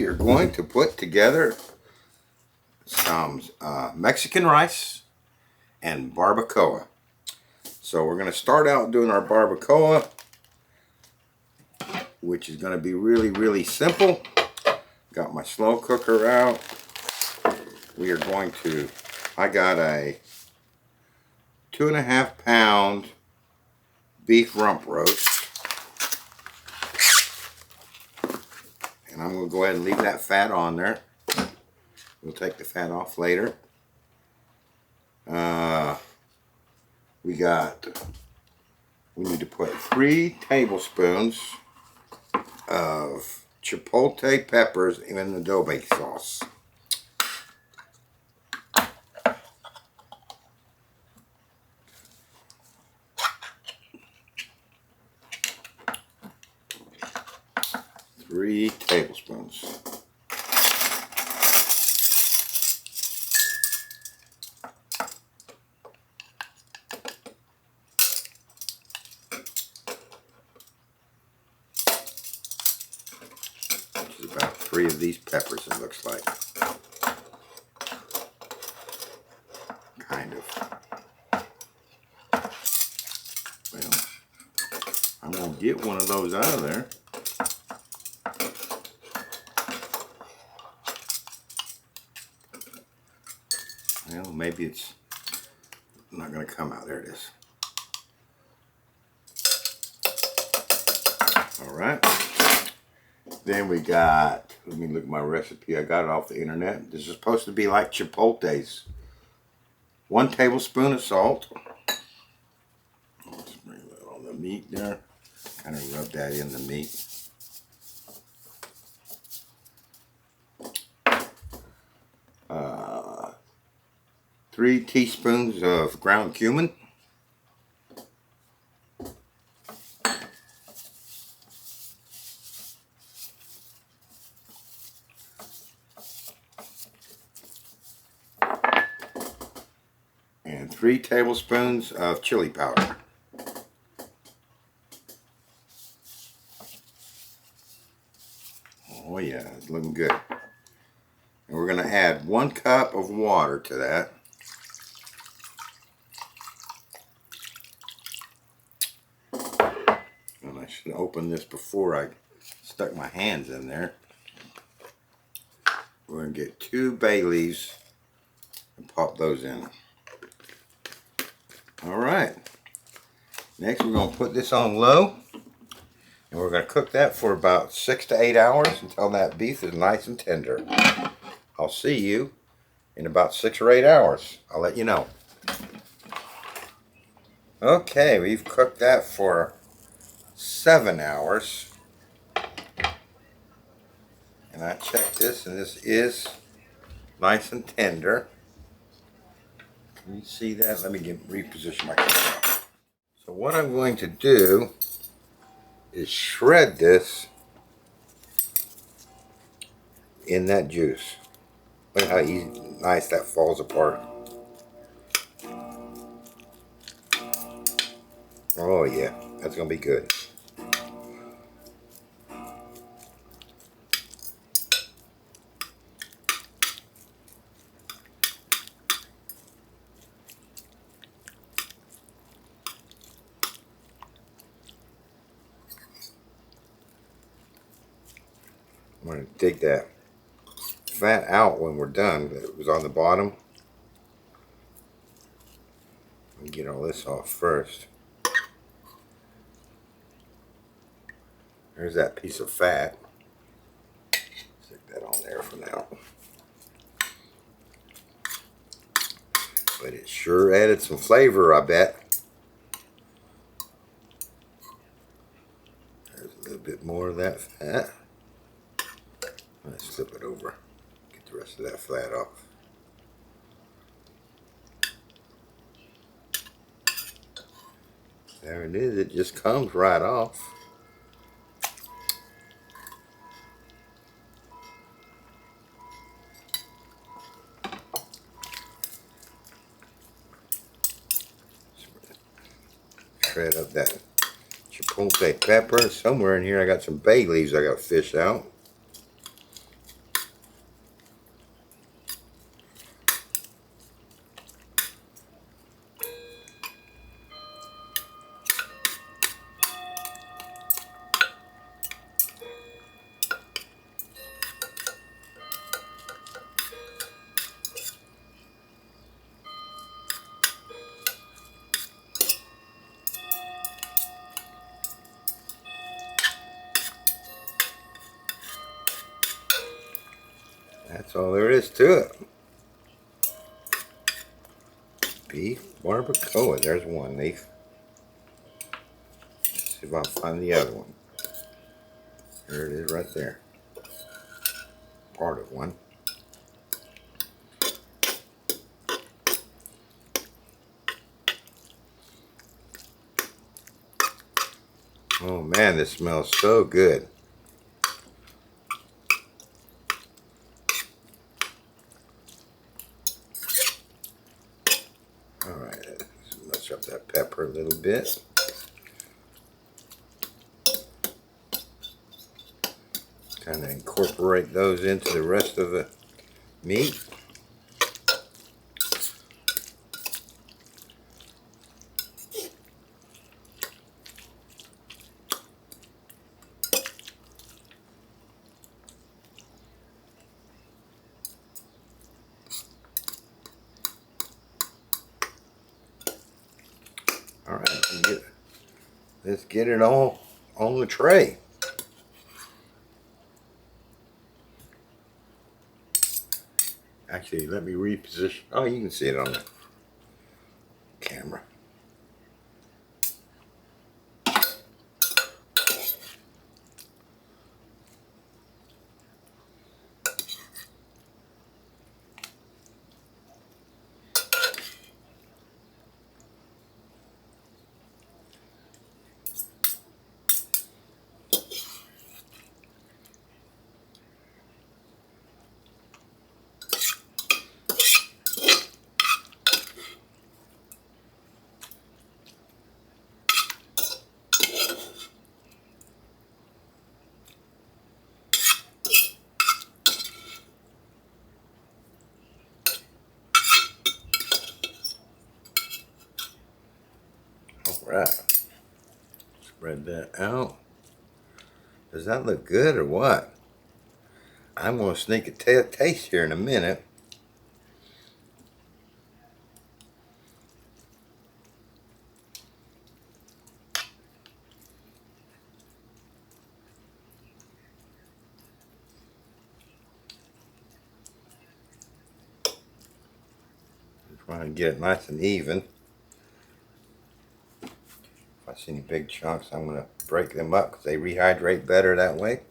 we are going to put together some Mexican rice and barbacoa. So we're going to start out doing our barbacoa, which is going to be really simple. Got my slow cooker out. We are going to, I got a 2.5 pound beef rump roast. And I'm going to go ahead and leave that fat on there. We'll take the fat off later. We need to put 3 tablespoons of chipotle peppers in the adobe sauce. Three tablespoons. Which is about 3 of these peppers, it looks like. Kind of. Well, I'm going to get one of those out of there. Well, maybe it's not going to come out. There it is. Alright. Then we got, let me look at my recipe. I got it off the internet. This is supposed to be like chipotles. 1 tablespoon of salt. Let's bring that on the meat there. Kind of rub that in the meat. Uh, 3 teaspoons of ground cumin. And 3 tablespoons of chili powder. Oh yeah, it's looking good. And we're going to add 1 cup of water to that. And I should open this before I stuck my hands in there. We're going to get 2 bay leaves and pop those in. Alright. Next we're going to put this on low. And we're going to cook that for about 6 to 8 hours until that beef is nice and tender. I'll see you in about 6 or 8 hours. I'll let you know. Okay, we've cooked that for 7 hours. And I checked this, and this is nice and tender. Can you see that? Let me reposition my camera. So what I'm going to do is shred this in that juice. Look how easy, nice that falls apart. Oh yeah, that's gonna be good. I'm going to dig that fat out when we're done. It was on the bottom. Let me get all this off first. There's that piece of fat. Stick that on there for now. But it sure added some flavor, I bet. There's a little bit more of that fat. Let's flip it over. Get the rest of that fat off. There it is. It just comes right off. Shred up that chipotle pepper. Somewhere in here I got some bay leaves I got to fish out. That's all there is to it. Beef barbacoa. There's one leaf. Let's see if I can find the other one. There it is right there. Part of one. Oh man, this smells so good. Alright, let's mush up that pepper a little bit. Kind of incorporate those into the rest of the meat. Alright, let's get it all on the tray. Actually, let me reposition. Oh, you can see it on the camera. Alright, spread that out. Does that look good or what? I'm going to sneak a taste here in a minute. Trying to get it nice and even. If I see any big chunks, I'm going to break them up because they rehydrate better that way.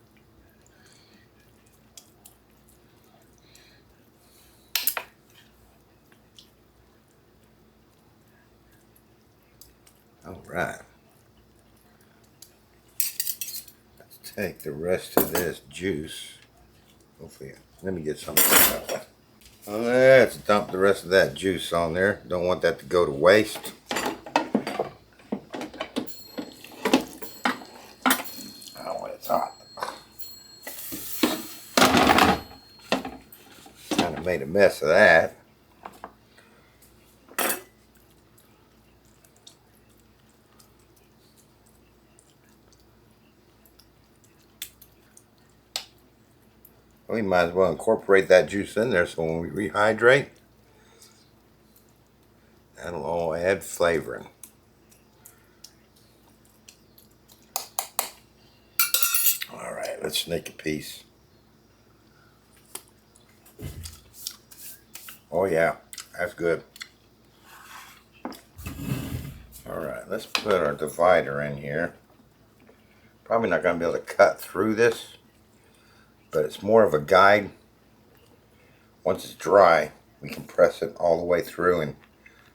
Alright. Let's take the rest of this juice. Hopefully, let me get something out of it. Let's dump the rest of that juice on there. Don't want that to go to waste. Oh, when it's hot. Kind of made a mess of that. We might as well incorporate that juice in there so when we rehydrate, that'll all add flavoring. Alright, let's snake a piece. Oh yeah, that's good. Alright, let's put our divider in here. Probably not going to be able to cut through this, but it's more of a guide. Once it's dry, we can press it all the way through and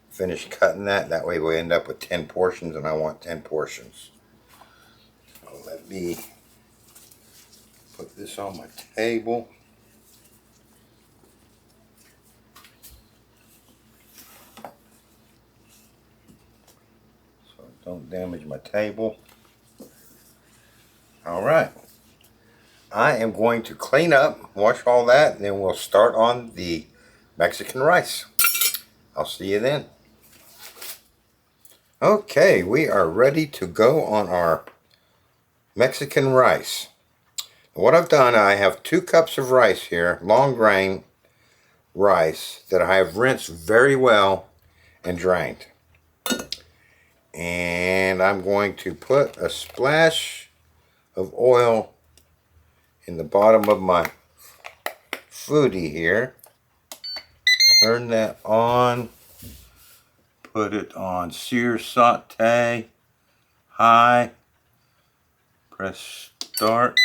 finish cutting that. That way we end up with 10 portions, and I want 10 portions. So let me put this on my table. So don't damage my table. Alright. I am going to clean up, wash all that, and then we'll start on the Mexican rice. I'll see you then. Okay, we are ready to go on our Mexican rice. What I've done, I have 2 cups of rice here, long grain rice, that I have rinsed very well and drained. And I'm going to put a splash of oil in the bottom of my foodie here. Turn that on. Put it on sear saute. High. Press start.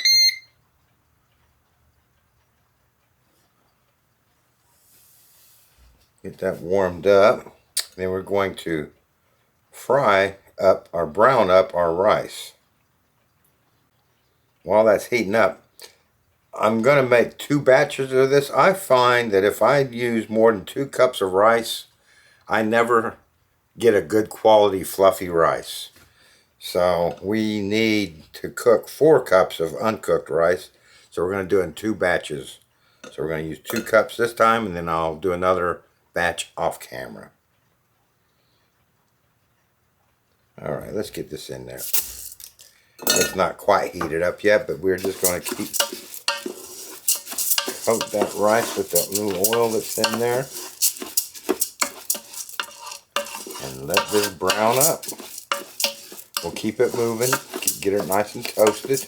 Get that warmed up. Then we're going to fry up or brown up our rice. While that's heating up, I'm going to make 2 batches of this. I find that if I use more than 2 cups of rice, I never get a good quality fluffy rice. So we need to cook 4 cups of uncooked rice. So we're going to do it in 2 batches. So we're going to use 2 cups this time, and then I'll do another batch off camera. Alright, let's get this in there. It's not quite heated up yet, but we're just going to coat that rice with that little oil that's in there. And let this brown up. We'll keep it moving, get it nice and toasted.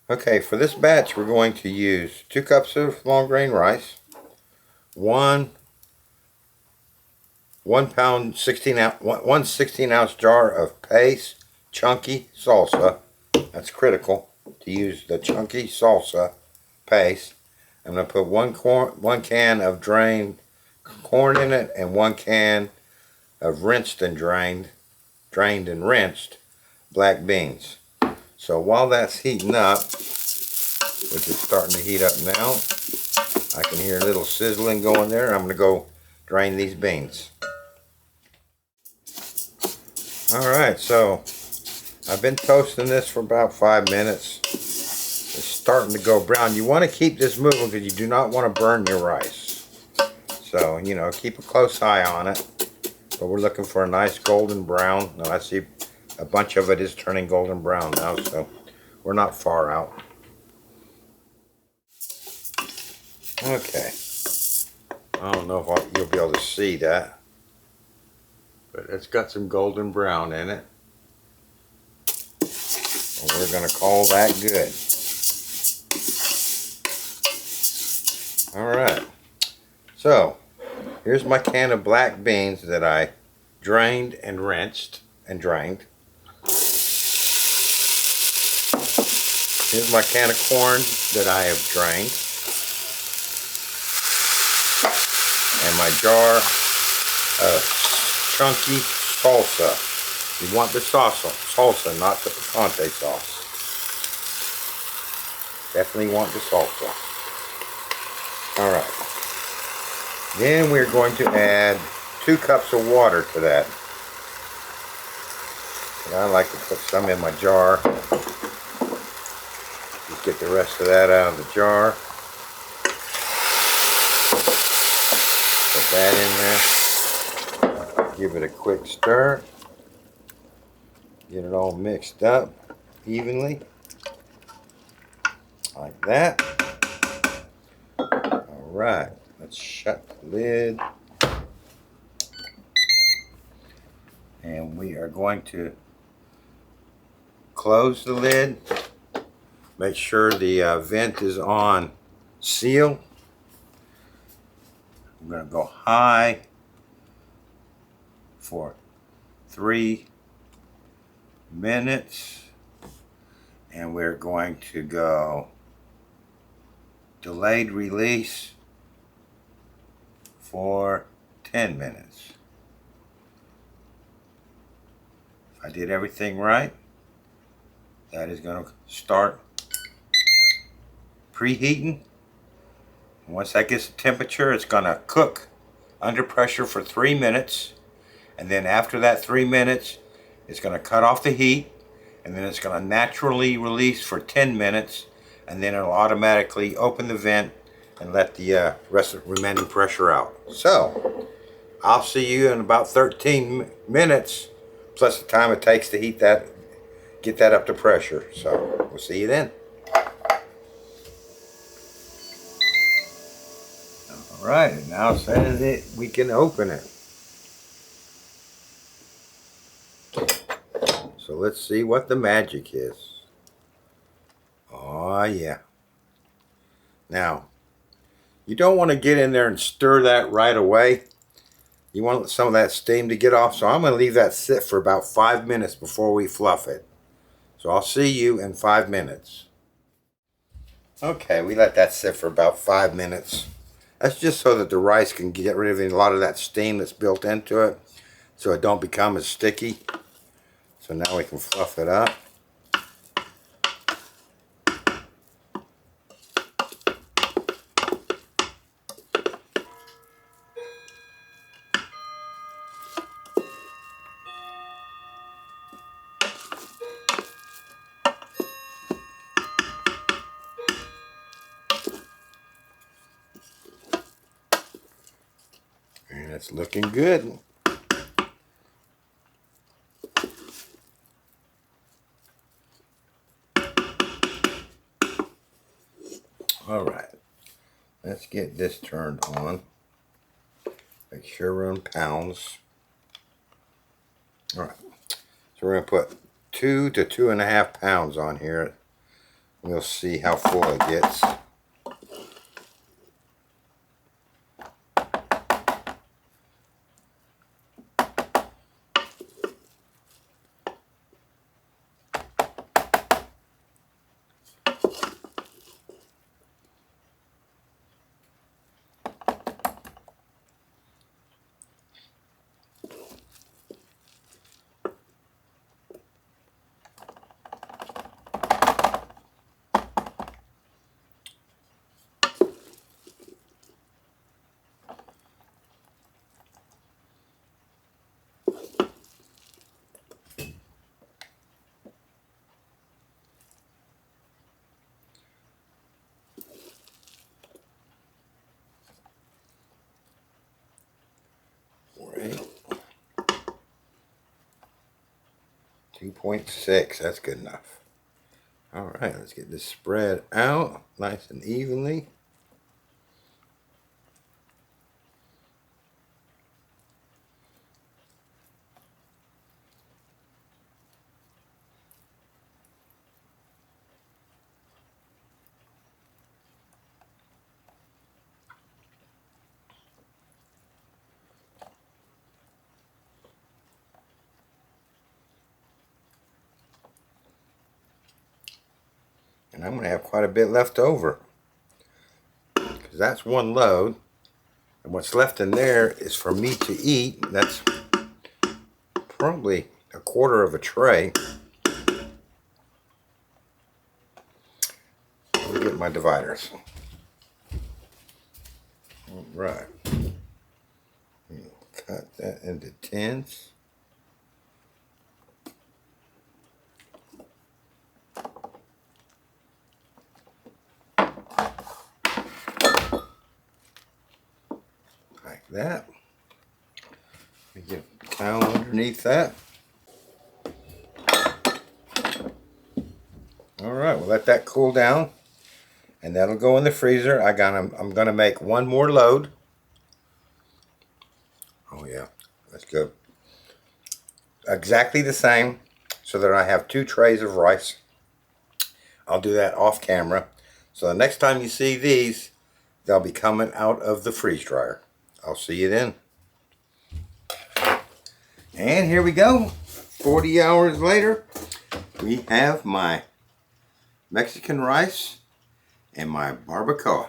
Okay, for this batch we're going to use 2 cups of long grain rice, one 16 ounce jar of paste chunky salsa. That's critical to use the chunky salsa paste. I'm going to put one can of drained corn in it, and 1 can of rinsed and drained and rinsed black beans. So while that's heating up, which is starting to heat up now, I can hear a little sizzling going there. I'm going to go drain these beans. Alright, so I've been toasting this for about 5 minutes. It's starting to go brown. You want to keep this moving because you do not want to burn your rice. So, you know, keep a close eye on it. But we're looking for a nice golden brown. Now I see a bunch of it is turning golden brown now, so we're not far out. Okay. I don't know if you'll be able to see that, but it's got some golden brown in it. And we're going to call that good. Alright, so here's my can of black beans that I drained and rinsed and drained. Here's my can of corn that I have drained. And my jar of chunky salsa. You want the salsa, not the picante sauce. Definitely want the salsa. Alright. Then we're going to add 2 cups of water to that. And I like to put some in my jar. Just get the rest of that out of the jar. Put that in there. Give it a quick stir. Get it all mixed up evenly. Like that. Alright, let's shut the lid. And we are going to close the lid. Make sure the vent is on seal. I'm going to go high for 3 minutes. And we're going to go delayed release for 10 minutes. If I did everything right, that is going to start preheating. Once that gets the temperature, it's going to cook under pressure for 3 minutes. And then after that 3 minutes, it's going to cut off the heat. And then it's going to naturally release for 10 minutes. And then it'll automatically open the vent and let the rest of the remaining pressure out. So, I'll see you in about 13 minutes, plus the time it takes to heat that, get that up to pressure. So, we'll see you then. Alright, and now says it, we can open it. So So let's see what the magic is. Oh yeah. Now, you don't want to get in there and stir that right away. You want some of that steam to get off. So I'm going to leave that sit for about 5 minutes before we fluff it. So I'll see you in 5 minutes. Okay, we let that sit for about 5 minutes. That's just so that the rice can get rid of a lot of that steam that's built into it, so it don't become as sticky. So now we can fluff it up. And it's looking good. All right, let's get this turned on. Make sure we're in pounds. All right, so we're gonna put 2 to 2.5 pounds on here. We'll see how full it gets. Right. 2.6, that's good enough. All right, let's get this spread out nice and evenly. And I'm going to have quite a bit left over, because that's one load. And what's left in there is for me to eat. That's probably 1/4 of a tray. Let me get my dividers. All right. Cut that into 10s. Like that. Let me get a towel underneath that. All right, we'll let that cool down, and that'll go in the freezer. I'm gonna make one more load. Oh yeah, that's good. Exactly the same, so that I have 2 trays of rice. I'll do that off camera. So the next time you see these, they'll be coming out of the freeze dryer. I'll see you then. And here we go. 40 hours later, we have my Mexican rice and my barbacoa.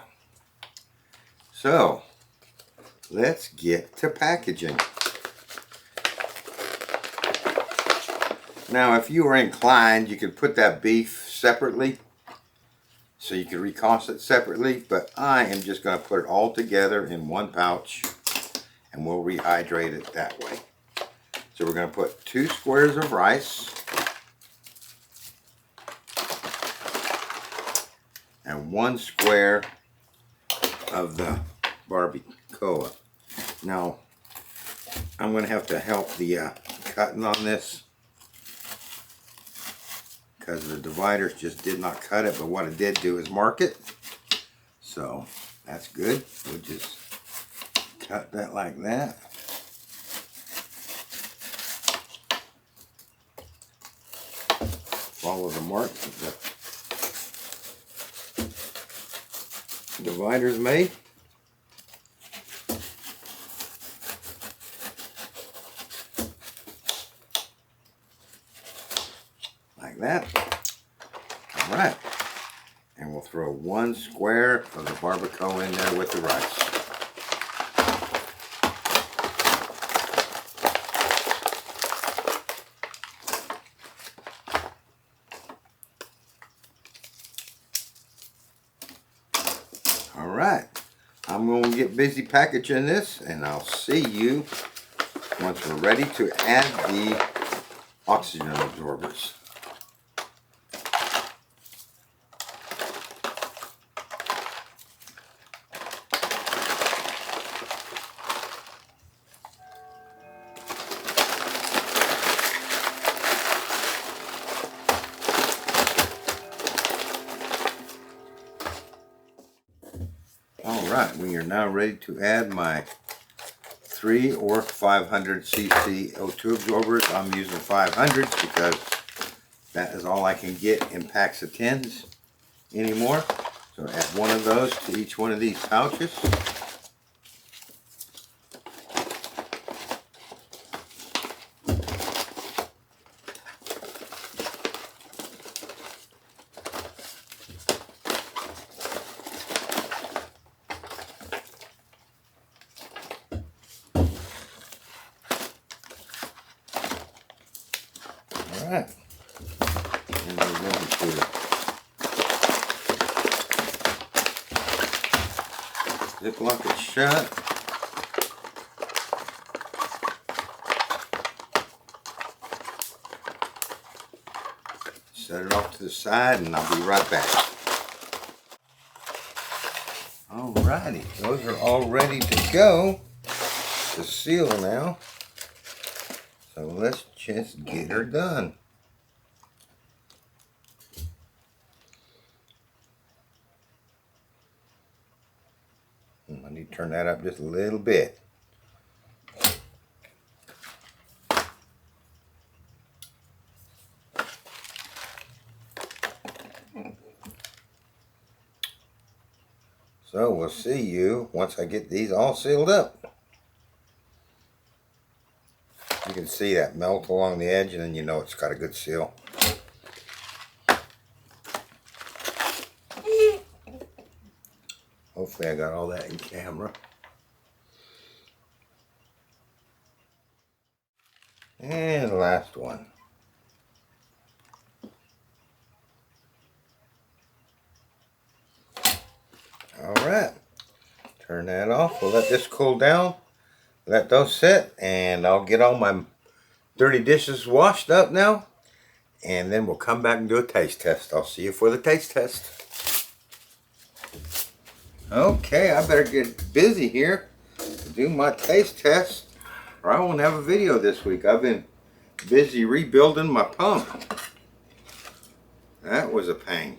So let's get to packaging. Now, if you were inclined, you could put that beef separately, so you could recost it separately, but I am just going to put it all together in one pouch, and we'll rehydrate it that way. So we're going to put 2 squares of rice and 1 square of the barbacoa. Now, I'm going to have to help the cutting on this, because the dividers just did not cut it, but what it did do is mark it. So that's good. We'll just cut that like that. Follow the mark that the divider's made. Like that. All right. And we'll throw 1 square of the barbacoa in there with the rice. All right. I'm going to get busy packaging this, and I'll see you once we're ready to add the oxygen absorbers. Alright, we are now ready to add my 3 or 500 cc O2 absorbers. I'm using 500s because that is all I can get in packs of 10s anymore. So add 1 of those to each one of these pouches. Alright, and we're going to ziplock it shut. Set it off to the side and I'll be right back. Alrighty, those are all ready to go to seal now. So let's just get her done. I need to turn that up just a little bit. So we'll see you once I get these all sealed up. You can see that melt along the edge, and then you know it's got a good seal. Hopefully I got all that in camera. And the last one. Alright, turn that off. We'll let this cool down. Let those sit, and I'll get all my dirty dishes washed up now. And then we'll come back and do a taste test. I'll see you for the taste test. Okay, I better get busy here to do my taste test, or I won't have a video this week. I've been busy rebuilding my pump. That was a pain.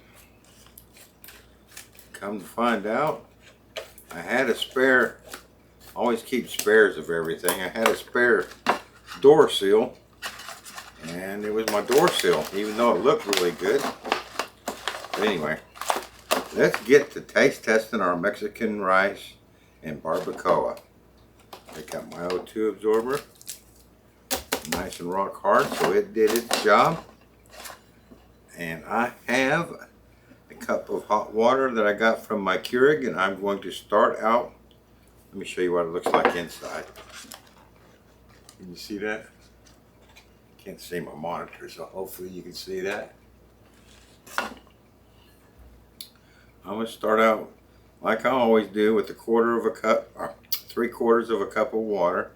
Come to find out, I had a spare, always keep spares of everything. I had a spare door seal, and it was my door seal, even though it looked really good. But anyway, let's get to taste testing our Mexican rice and barbacoa. I got my O2 absorber, nice and rock hard, so it did its job. And I have a cup of hot water that I got from my Keurig, and I'm going to start out. Let me show you what it looks like inside. Can you see that? Can't see my monitor, so hopefully you can see that. I'm going to start out like I always do with a quarter of a cup, or 3/4 of a cup of water.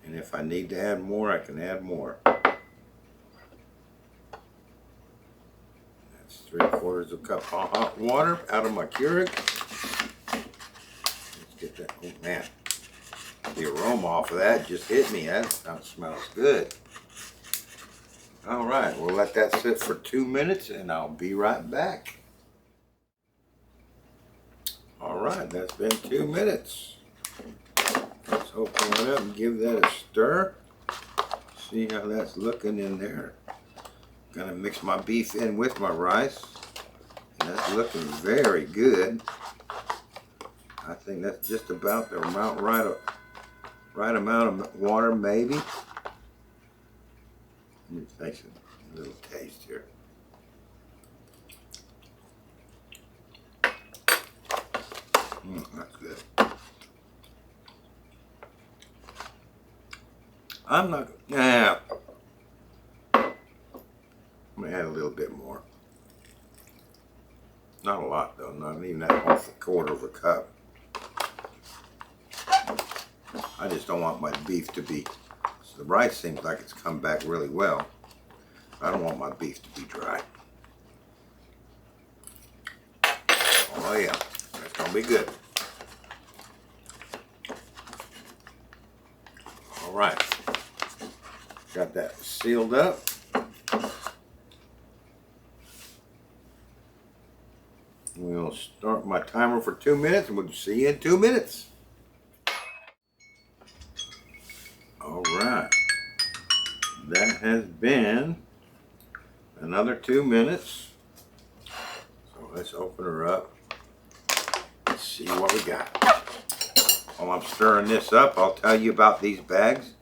And if I need to add more, I can add more. That's 3/4 of a cup of hot water out of my Keurig. Let's get that. Oh man, the aroma off of that just hit me. That smells good. All right, we'll let that sit for 2 minutes and I'll be right back. All right, that's been 2 minutes. Let's open it up and give that a stir. See how that's looking in there. Gonna mix my beef in with my rice. And that's looking very good. I think that's just about the amount, right amount of water, maybe. Let me taste a little taste here. That's good. I'm not, yeah. I'm gonna add a little bit more. Not a lot though, not even that whole quarter of a cup. I just don't want my beef to be, so the rice seems like it's come back really well. I don't want my beef to be dry. Oh yeah, that's gonna be good. All right, got that sealed up. We'll start my timer for 2 minutes and we'll see you in 2 minutes. All right, that has been another 2 minutes. So let's open her up. Let's see what we got. While I'm stirring this up, I'll tell you about these bags.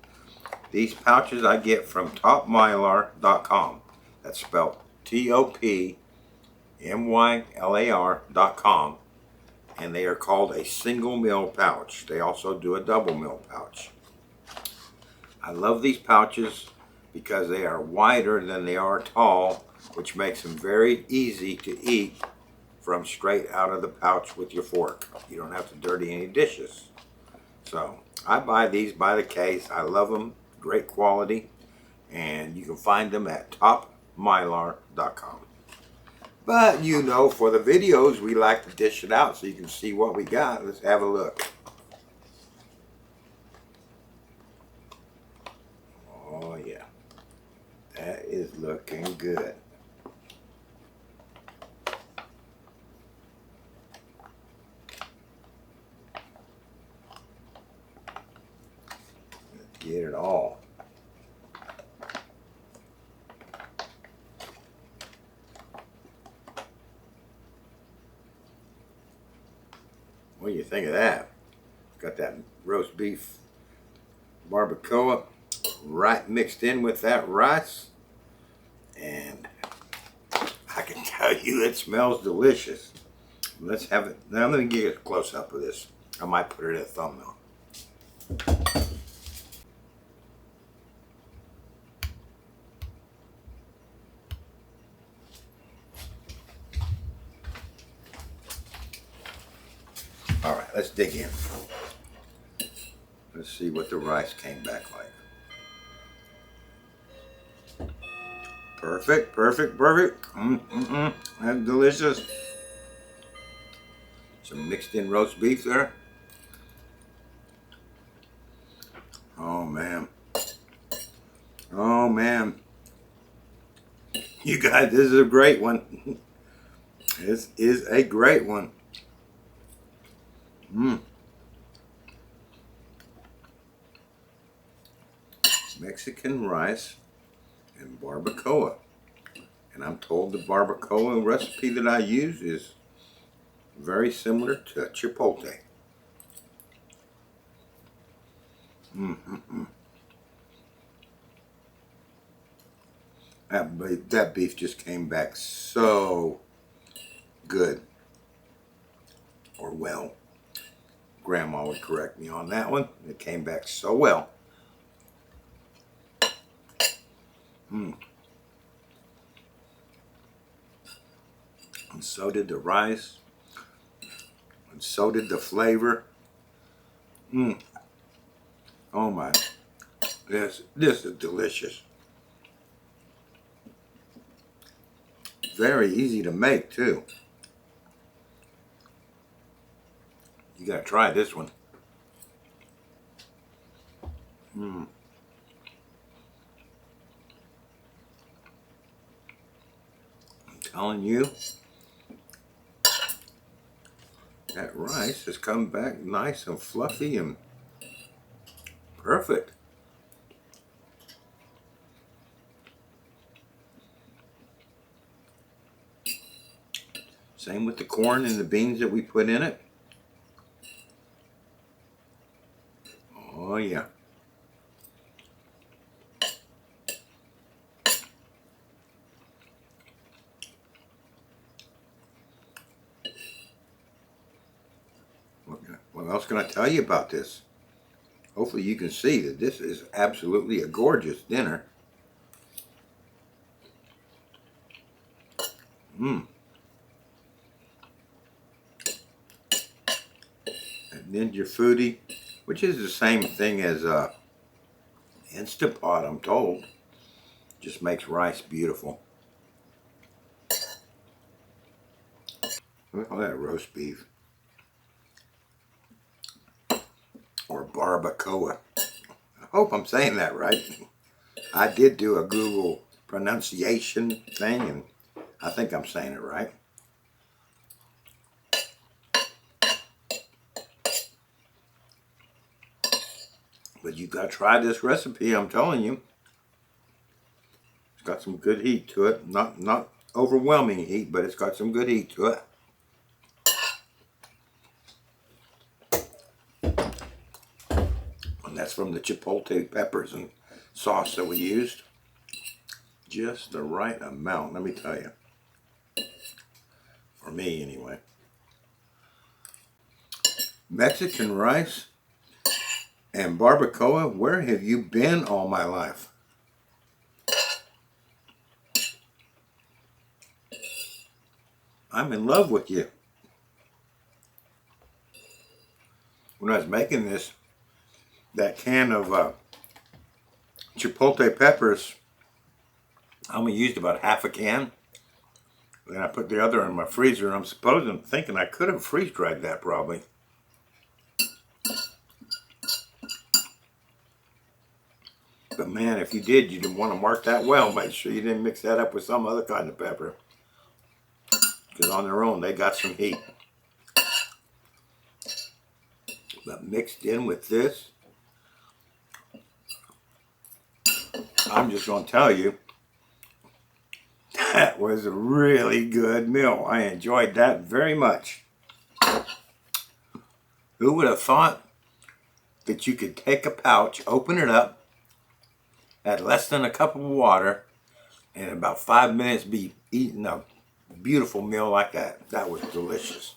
These pouches I get from topmylar.com. That's spelled TOPMYLAR.com. And they are called a single meal pouch. They also do a double meal pouch. I love these pouches because they are wider than they are tall, which makes them very easy to eat from straight out of the pouch with your fork. You don't have to dirty any dishes. So I buy these by the case. I love them. Great quality. And you can find them at topmylar.com. But you know, for the videos, we like to dish it out so you can see what we got. Let's have a look. Oh yeah, that is looking good. Let's get it all. What do you think of that? Got that roast beef barbacoa right mixed in with that rice, and I can tell you it smells delicious. Let's have it. Now let me get a close up of this. I might put it in a thumbnail. All right, let's dig in. Let's see what the rice came back like. Perfect, perfect, perfect. That's delicious. Some mixed in roast beef there. Oh man. Oh man. You guys, this is a great one. This is a great one. Mexican rice and barbacoa. And I'm told the barbacoa recipe that I use is very similar to chipotle. That beef just came back so good. Or well. Grandma would correct me on that one. It came back so well. And so did the rice. And so did the flavor. Oh my. This is delicious. Very easy to make too. You gotta try this one. I'm telling you, that rice has come back nice and fluffy and Perfect. Same with the corn and the beans that we put in it. Oh yeah. What else can I tell you about this? Hopefully you can see that this is absolutely a gorgeous dinner. Mmm. And then your foodie, which is the same thing as Instant Pot, I'm told. Just makes rice beautiful. Look at that roast beef. Or barbacoa. I hope I'm saying that right. I did do a Google pronunciation thing, and I think I'm saying it right. But you gotta try this recipe, I'm telling you. It's got some good heat to it. Not overwhelming heat, but it's got some good heat to it. And that's from the chipotle peppers and sauce that we used. Just the right amount, let me tell you. For me, anyway. Mexican rice and barbacoa, where have you been all my life? I'm in love with you. When I was making this, that can of chipotle peppers, I only used about half a can. Then I put the other in my freezer, and I'm thinking I could have freeze-dried that probably. But man, if you did, you didn't want to mark that well. Make sure you didn't mix that up with some other kind of pepper. Because on their own, they got some heat. But mixed in with this, I'm just going to tell you, that was a really good meal. I enjoyed that very much. Who would have thought that you could take a pouch, open it up, add less than a cup of water, and in about 5 minutes be eating a beautiful meal like that. That was delicious.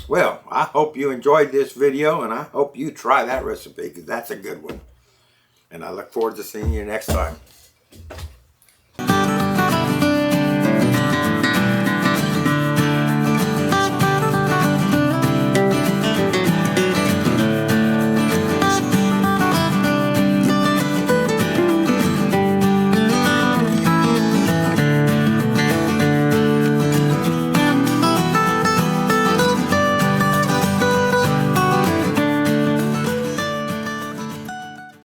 Well, I hope you enjoyed this video, and I hope you try that recipe, because that's a good one. And I look forward to seeing you next time.